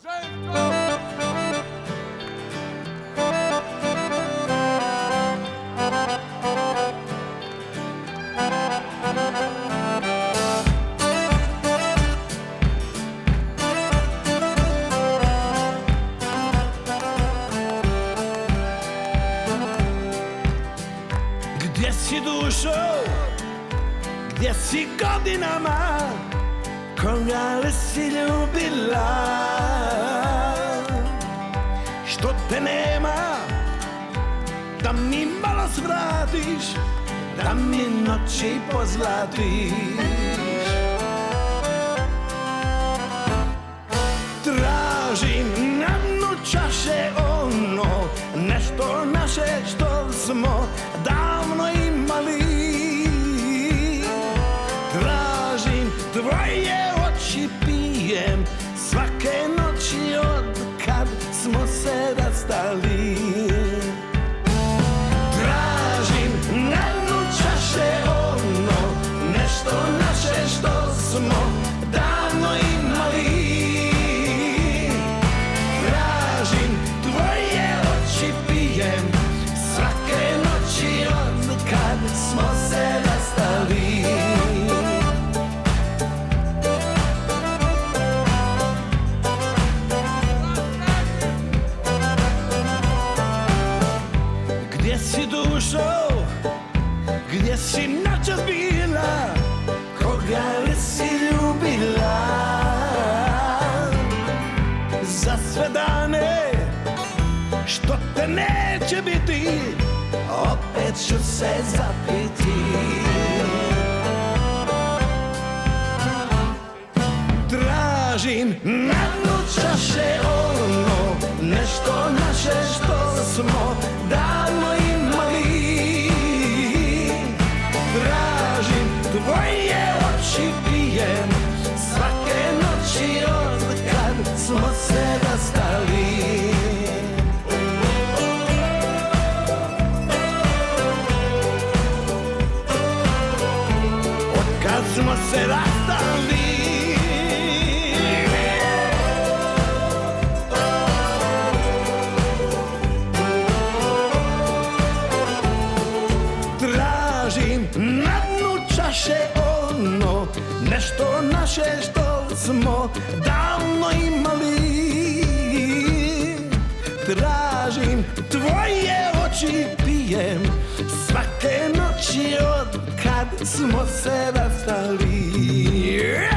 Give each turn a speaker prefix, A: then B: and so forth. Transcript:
A: Gdje si dušo, gdje si godinama, koga li si ljubila? Što te nema, da mi malo svratiš, da mi noći pozlatiš. Tražim na dnu čaše ono, nešto naše što smo davno imali. Tražim tvoje oči, pijem svake noći od kad smo se rastali. Tražim na dnu čaše ono, nešto naše što smo davno imali. Tražim tvoje oči, pijem svake noći od kad smo se rastali. Gdje si dušo, gdje si noćas bila, koga li si ljubila? Za sve dane što te neće biti, opet ću se zapiti. Tražim na dnu čaše ono, nešto naše što smo davno imali. Tražim tvoje oči, pijem svake noći od kad smo se rastali. Od kad smo se rastali. Tražim na dnu čaše ono, nešto naše što smo davno imali. Tražim tvoje oči, pijem svake noći od kad smo se rastali.